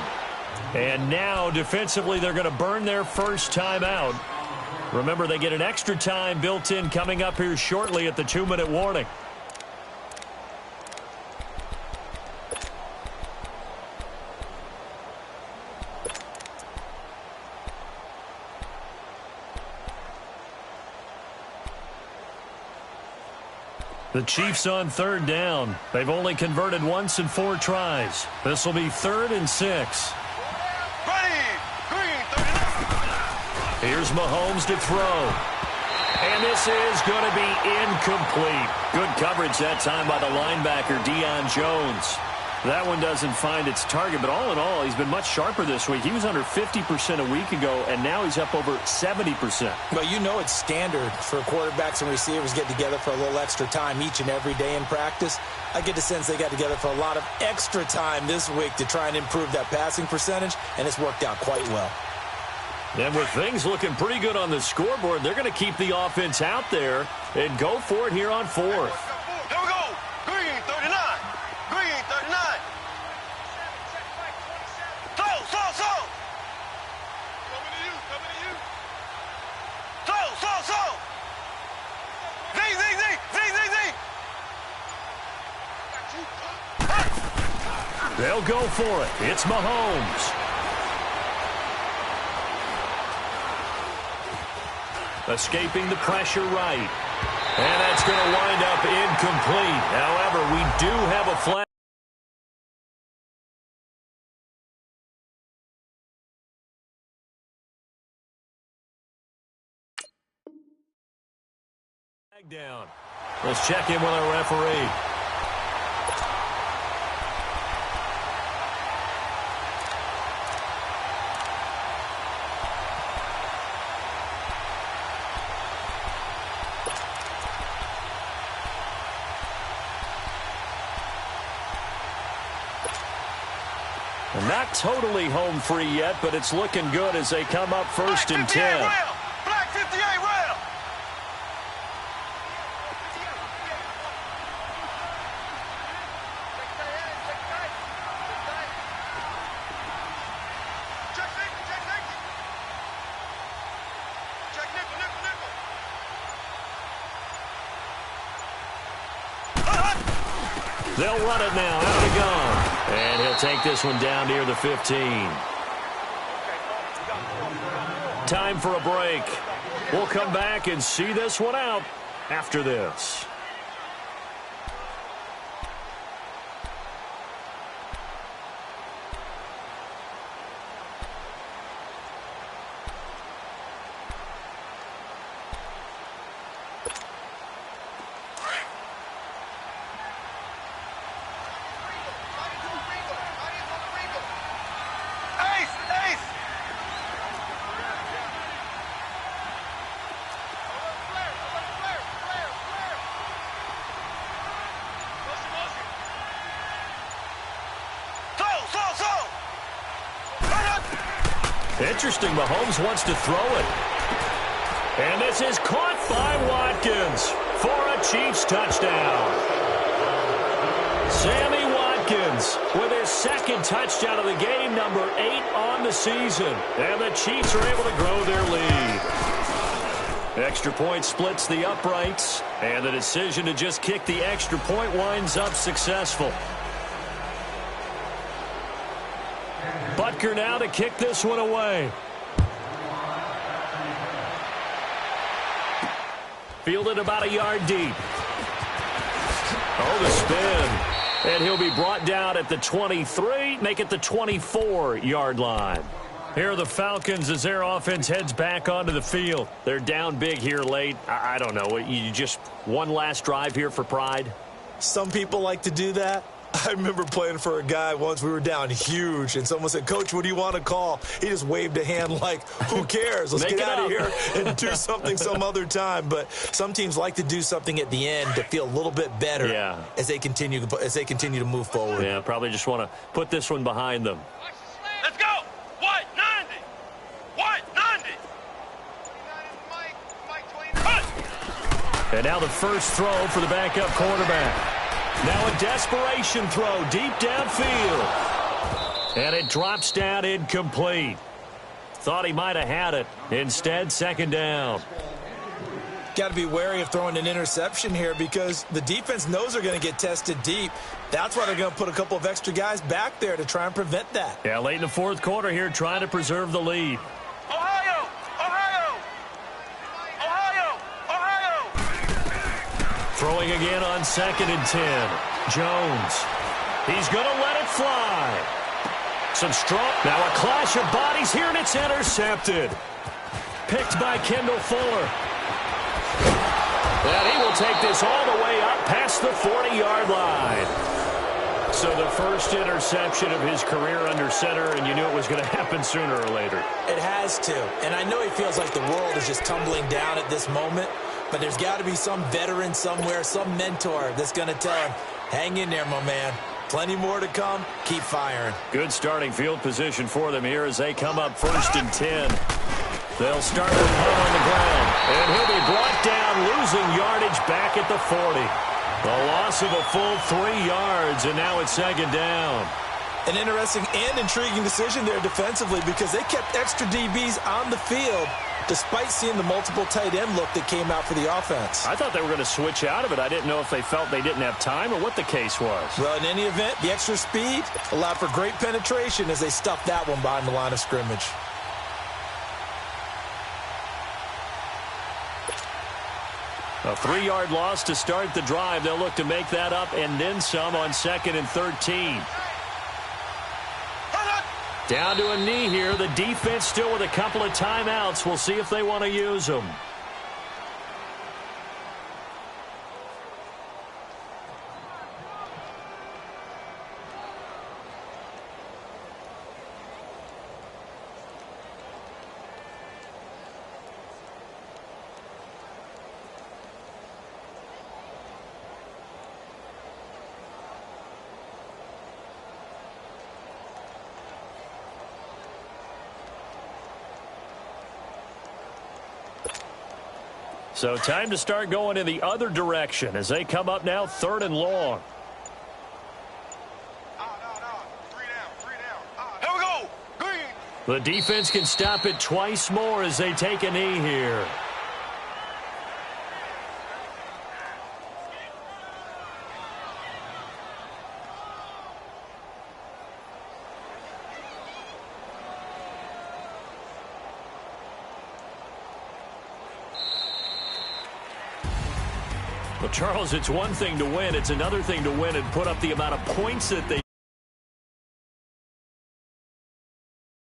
Speaker 2: And now, defensively, they're going to burn their first time out. Remember, they get an extra time built in coming up here shortly at the 2-minute warning. The Chiefs on 3rd down. They've only converted once in 4 tries. This will be 3rd and 6. Here's Mahomes to throw. And this is going to be incomplete. Good coverage that time by the linebacker, Deion Jones. That one doesn't find its target, but all in all, he's been much sharper this week. He was under 50% a week ago, and now he's up over 70%.
Speaker 3: Well, you know it's standard for quarterbacks and receivers get together for a little extra time each and every day in practice. I get the sense they got together for a lot of extra time this week to try and improve that passing percentage, and it's worked out quite well.
Speaker 2: And with things looking pretty good on the scoreboard, they're going to keep the offense out there and go for it here on fourth.
Speaker 5: Here we go. Green, 39. Green, 39. Slow. Coming to you. Slow. Z.
Speaker 2: They'll go for it. It's Mahomes. Escaping the pressure right. And that's going to wind up incomplete. However, we do have a flag down. Let's check in with our referee. And not totally home free yet, but it's looking good as they come up first and 10.
Speaker 5: Black 58 rail. Check nickel.
Speaker 2: They'll run it now, out of the gun. And he'll take this one down near the 15. Time for a break. We'll come back and see this one out after this. Interesting, Mahomes wants to throw it. And this is caught by Watkins for a Chiefs touchdown. Sammy Watkins with his second touchdown of the game, number 8 on the season. And the Chiefs are able to grow their lead. Extra point splits the uprights, and the decision to just kick the extra point winds up successful. Butker now to kick this one away. Fielded about a yard deep. Oh, the spin. And he'll be brought down at the 23, make it the 24-yard line. Here are the Falcons as their offense heads back onto the field. They're down big here late. I don't know. You just one last drive here for pride?
Speaker 3: Some people like to do that. I remember playing for a guy once. We were down huge, and someone said, "Coach, what do you want to call?" He just waved a hand like, who cares? Let's get out of here and do something some other time. But some teams like to do something at the end to feel a little bit better as they continue to move forward.
Speaker 2: Yeah, probably just want to put this one behind them.
Speaker 5: Let's go. White 90. White 90.
Speaker 2: And now the first throw for the backup quarterback. Now a desperation throw deep downfield. And it drops down incomplete. Thought he might have had it. Instead, second down.
Speaker 3: Got to be wary of throwing an interception here because the defense knows they're going to get tested deep. That's why they're going to put a couple of extra guys back there to try and prevent that.
Speaker 2: Yeah, late in the fourth quarter here, trying to preserve the lead.
Speaker 5: Ohio! Ohio! Ohio! Ohio!
Speaker 2: Throwing again on 2nd and 10. Jones. He's going to let it fly. Some strong. Now a clash of bodies here, and it's intercepted. Picked by Kendall Fuller. And he will take this all the way up past the 40-yard line. So the first interception of his career under center, and you knew it was going to happen sooner or later.
Speaker 3: It has to. And I know he feels like the world is just tumbling down at this moment, but there's got to be some veteran somewhere, some mentor that's going to tell him, hang in there, my man. Plenty more to come. Keep firing.
Speaker 2: Good starting field position for them here as they come up 1st and 10. They'll start with punt on the ground. And he'll be brought down, losing yardage back at the 40. The loss of a full 3 yards, and now it's 2nd down.
Speaker 3: An interesting and intriguing decision there defensively because they kept extra DBs on the field despite seeing the multiple tight end look that came out for the offense.
Speaker 2: I thought they were going to switch out of it. I didn't know if they felt they didn't have time or what the case was.
Speaker 3: Well, in any event, the extra speed allowed for great penetration as they stuffed that one behind the line of scrimmage.
Speaker 2: A 3-yard loss to start the drive. They'll look to make that up and then some on 2nd and 13. Down to a knee here. The defense still with a couple of timeouts. We'll see if they want to use them. So time to start going in the other direction as they come up now 3rd and long.
Speaker 5: Here we go. Green.
Speaker 2: The defense can stop it twice more as they take a knee here. Well, Charles, it's one thing to win. It's another thing to win and put up the amount of points that they